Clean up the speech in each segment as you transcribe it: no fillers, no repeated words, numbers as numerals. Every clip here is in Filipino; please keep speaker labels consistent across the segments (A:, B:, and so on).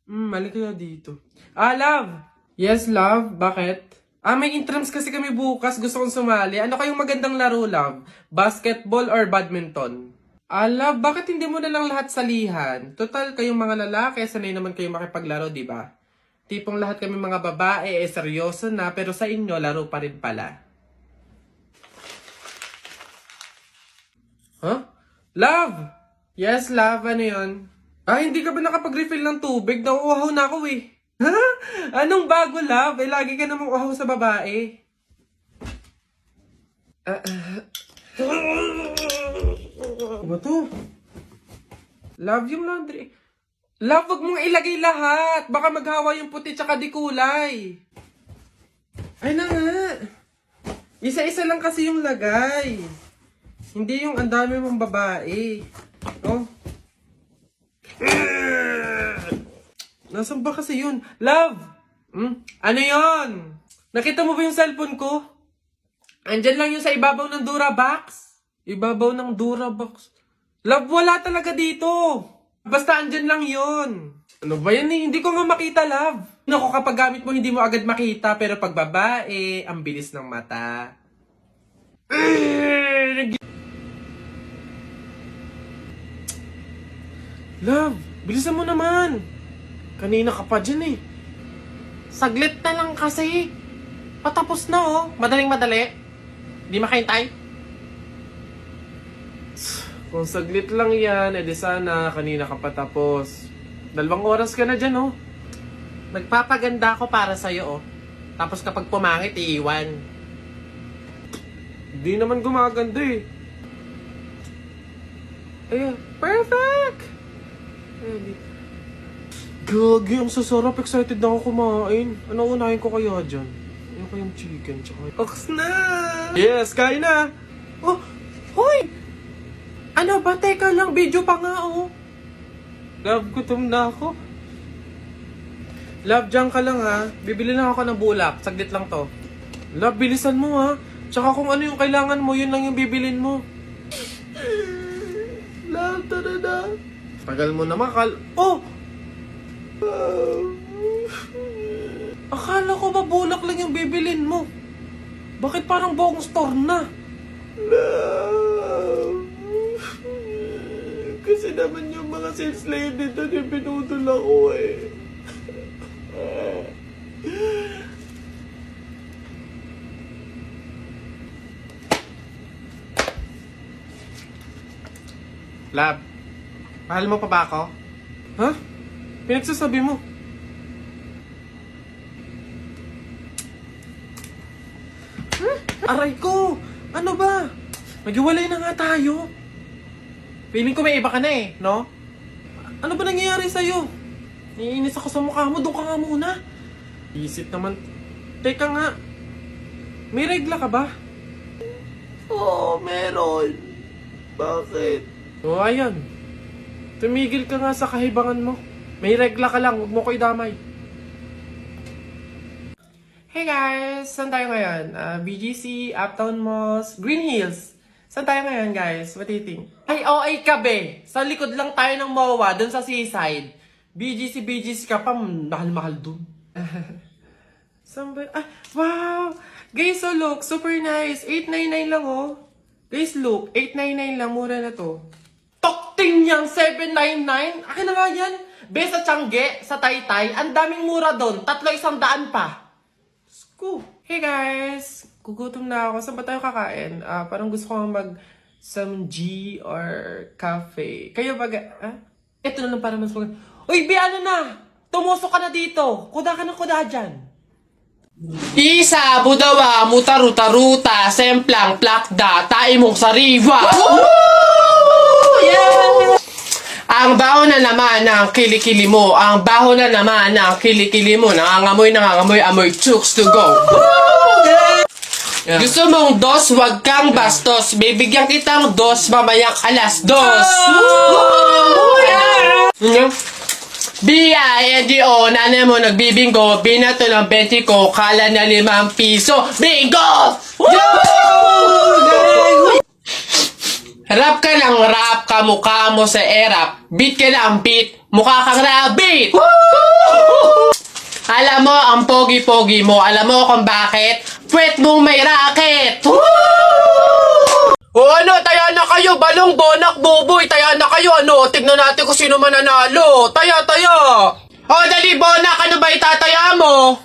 A: Mali kaya dito. Love! Yes, love? Bakit? May intrams kasi kami bukas. Gusto kong sumali. Ano kayong magandang laro, love? Basketball or badminton? Love, bakit hindi mo na lang lahat salihan? Total, kayong mga lalaki, sanay naman kayong makipaglaro, di ba? Tipong lahat kami mga babae, seryoso na, pero sa inyo, laro pa rin pala. Huh? Love! Yes, love, ano yun? Hindi ka ba nakapag-refill ng tubig? Nauuhaw na ako eh. Ha? Anong bago, love? Lagi ka namang uhaw sa babae. Ano to? Love, yung laundry. Love, wag mong ilagay lahat. Baka maghawa yung puti tsaka di kulay. Ay na nga. Isa-isa lang kasi yung lagay. Hindi yung ang dami mong babae. Oh. Nasaan ba kasi yun? Love! Ano yun? Nakita mo ba yung cellphone ko? Andyan lang yun sa ibabaw ng Durabox. Ibabaw ng Durabox. Love, wala talaga dito. Basta andyan lang yun. Ano ba yan eh? Hindi ko nga makita, love. Naku, kapag gamit mo, hindi mo agad makita. Pero pag babae, ang bilis ng mata. Love, bilisan mo naman. Kanina ka pa dyan eh. Saglit na lang kasi. Patapos na oh. Madaling-madali. Di makahintay. Kung saglit lang yan, edi sana kanina ka patapos. 2 oras ka na dyan oh. Nagpapaganda ako para sa'yo oh. Tapos kapag pumangit, iiwan. Di naman gumaganda eh. Ayan, perfect! Gagi, ang sasarap. Excited na ako kumain. Ano unahin ko kaya dyan? Ano kayong chicken? Tsaka... Ox na! Yes, kain na! Oh, hoy! Ano ba? Teka lang, video pa nga oh. Love, gutom na ako. Love, dyan ka lang ha. Bibili lang ako ng bulak. Saglit lang to. Love, bilisan mo ha. Tsaka kung ano yung kailangan mo, yun lang yung bibilin mo. Love, tara na. Tagal mo naman, Oh! Akala ko ba bulak lang yung bibilin mo? Bakit parang buong store na? Kasi naman yung mga sales lady doon yung pinutol ako eh. Lab, mahal mo pa ba ako? Ha? Pinagsasabi mo? Aray ko! Ano ba? Maghiwalay na nga tayo. Feeling ko may iba ka na eh, no? Ano ba nangyayari sa'yo? Naiinis ako sa mukha mo, doon ka nga muna. Isip naman. Teka nga, may regla ka ba? Oo, meron. Bakit? O ayan. Tumigil ka nga sa kahibangan mo. May regla ka lang, huwag mo ko idamay. Hey guys! Saan tayo ngayon? BGC, Uptown Malls, Green Hills. Saan tayo ngayon guys? What do you think? Ay ka be! Sa likod lang tayo ng MOA, dun sa seaside. BGC ka pa, mahal-mahal dun. Saan ba? Wow! Guys, so look, super nice. 899 lang oh. Guys, look, 899 lang, mura na to. Tokting yang 799? Akin na nga yan. Be, sa Tiangge, sa Taytay, ang daming mura doon. 300 pa. Sko. Hey guys, gugutom na ako. Saan ba tayo kakain? Parang gusto ko mag some G or cafe. Kayo ba? Ito na lang para mas mag... Uy, Be, ano na? Tumusok ka na dito. Kuda ka na kuda dyan. Isa, budawa, mutaruta-ruta, semplang, plakda, taimong sariwa. Yeah! Ang baho na naman ng kilikili mo. Ang baho na naman ng kilikili mo. Nangangamoy, amoy chooks to go. Yeah. Gusto mong dos, wag kang bastos. Bibigyan kitang dos, mamayang alas dos. B-I-N-G-O, nanay mo nagbibingo, binato ng 20 ko, kala na 5 piso. Bingo! Rap ka ng rap, kamukha mo sa erap. Beat ka ng beat, mukha kang rabbit! Alam mo, ang pogi-pogi mo. Alam mo kung bakit? Puwet mong may racket! Woo! O ano, taya na kayo, balong, bonak, buboy, taya na kayo, ano, tignan natin kung sino mananalo. Taya, taya. O, dali, bonak, ano ba itataya mo?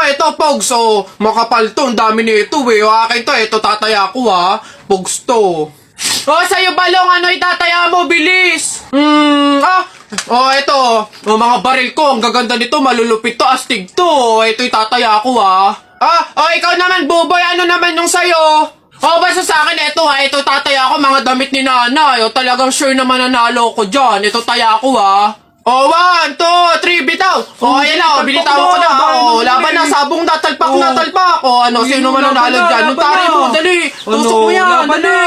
A: Ito, Pogs, so, makapal to, ang dami nito, eh. O, akin to, ito, tataya ko, ha. Pogs to. O, sa'yo, balong, ano itataya mo, bilis? Ito, mga baril ko, ang gaganda nito, malulupit to, astig to. Ito, itataya ko, ha. Ikaw naman, buboy, ano naman yung sa'yo? Basta sa akin, ito tataya ko, mga damit ni nanay. Talagang sure na mananalo ko dyan. Ito taya ko, ha. 1, 2, 3, bitaw. Ayan na, binitawan ko na. Laban na, sabong natalpak. Ano, sino mananalo dyan? Yung tari mo, dali. Tusok mo yan, dali.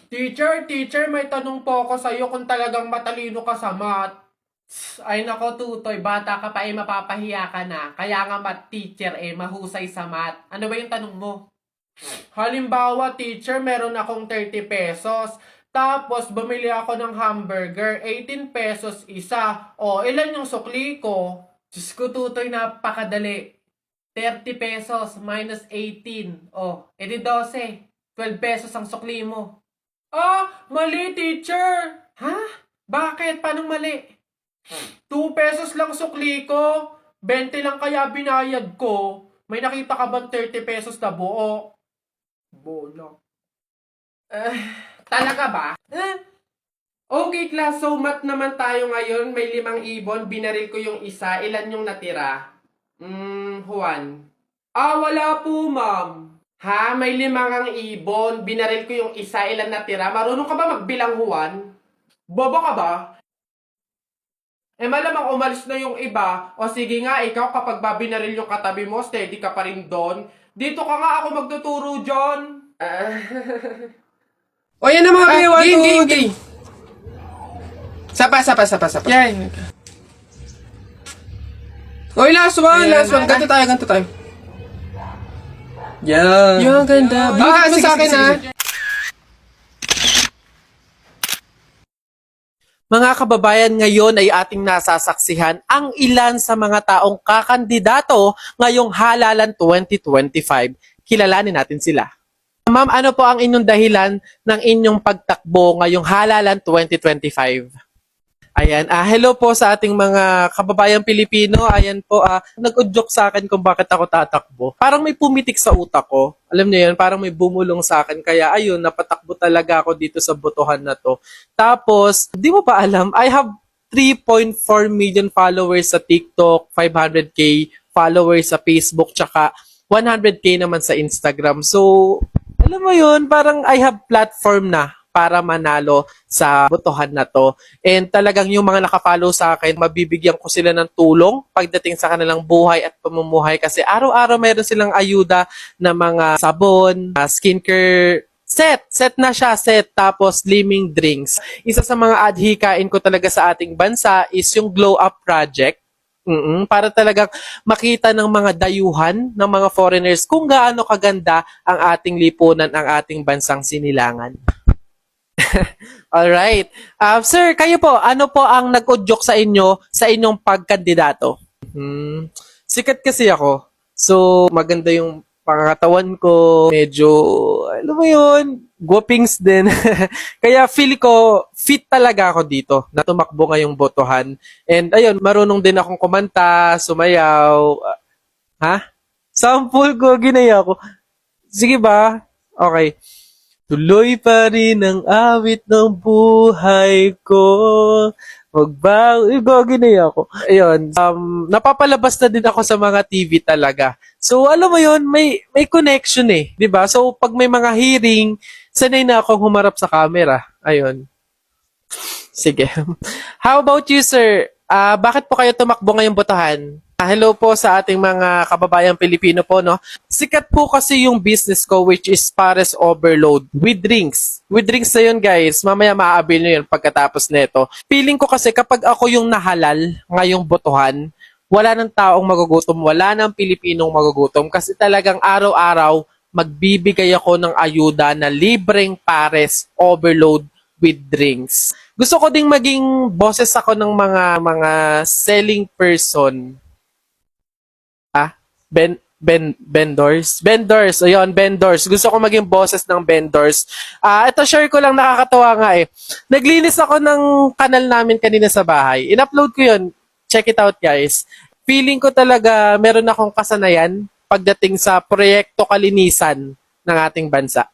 A: Teacher, may tanong po ako sa'yo kung talagang matalino ka sa math. Ay nako, Tutoy, bata ka pa mapapahiya ka na. Kaya nga math teacher mahusay sa math. Ano ba yung tanong mo? Halimbawa, teacher, meron akong 30 pesos. Tapos, bumili ako ng hamburger, 18 pesos isa. Ilan yung sukli ko? Diyos ko, Tutoy, napakadali. 30 pesos minus 18. Edi 12. 12 pesos ang sukli mo. Mali, teacher. Ha? Bakit? Paano mali? 2 pesos lang sukli ko. 20 lang kaya binayad ko. May nakita ka bang 30 pesos na buo? Bono. Talaga ba? Okay, class. So, math naman tayo ngayon. May 5 ibon. Binaril ko yung isa. Ilan yung natira? Juan. Wala po, ma'am. Ha? May 5 ibon. Binaril ko yung isa. Ilan natira? Marunong ka ba magbilang, Juan? Bobo ka ba? Malamang umalis na yung iba. Sige nga, ikaw kapag babinaril yung katabi mo, steady ka pa rin doon. Dito ka nga, ako magtuturo, John.
B: Yan na mga kayo.
A: Game. Sapa.
B: Yan. Last one. Ganto tayo. Yan.
A: Yung ganda.
B: Bigyan mo sa akin, ha?
A: Mga kababayan, ngayon ay ating nasasaksihan ang ilan sa mga taong kakandidato ngayong halalan 2025. Kilalanin natin sila. Ma'am, ano po ang inyong dahilan ng inyong pagtakbo ngayong halalan 2025? Ayan, hello po sa ating mga kababayang Pilipino. Ayan po, nag-udyok sa akin kung bakit ako tatakbo. Parang may pumitik sa utak ko. Alam niyo yun, parang may bumulong sa akin. Kaya ayun, napatakbo talaga ako dito sa botohan na to. Tapos, di mo ba alam, I have 3.4 million followers sa TikTok, 500k followers sa Facebook, tsaka 100k naman sa Instagram. So, alam mo yun, parang I have platform na para manalo sa botohan na to. And talagang yung mga nakafollow sa akin, mabibigyan ko sila ng tulong pagdating sa kanilang buhay at pamumuhay kasi araw-araw meron silang ayuda na mga sabon, skincare, set na siya, tapos slimming drinks. Isa sa mga adhikain ko talaga sa ating bansa is yung Glow Up Project. Para talagang makita ng mga dayuhan, ng mga foreigners kung gaano kaganda ang ating lipunan, ang ating bansang sinilangan. Alright. Sir, kayo po, ano po ang nag-udyok sa inyo sa inyong pagkandidato? Sikat kasi ako. So, maganda yung pangatawan ko. Medyo, alam mo yun, guwapings din. Kaya feel ko, fit talaga ako dito na tumakbo ngayong botohan. And ayun, marunong din akong kumanta, sumayaw. Sample ko, ginaya ko. Sige ba? Okay. Tuloy pa rin ang awit ng buhay ko. Magbago. Ginaya ko. Ayun. Napapalabas na din ako sa mga TV talaga. So, alam mo yun, may connection eh. 'Di ba? So, pag may mga hearing, sanay na akong humarap sa camera. Ayun. Sige. How about you, sir? Bakit po kayo tumakbo ngayong botohan? Hello po sa ating mga kababayang Pilipino po, no? Sikat po kasi yung business ko which is Pares Overload with drinks. With drinks na yun, guys. Mamaya maaabil nyo yun pagkatapos nito. Feeling ko kasi kapag ako yung nahalal ngayong botohan, wala ng taong magugutom, wala ng Pilipinong magugutom kasi talagang araw-araw magbibigay ako ng ayuda na libreng Pares Overload with drinks. Gusto ko ding maging boses ako ng mga selling person. Vendors. Ayun, vendors. Gusto ko maging boses ng vendors. Ito share ko lang, nakakatawa nga eh. Naglinis ako ng kanal namin kanina sa bahay. In-upload ko yun. Check it out, guys. Feeling ko talaga meron akong kasanayan pagdating sa proyekto kalinisan ng ating bansa.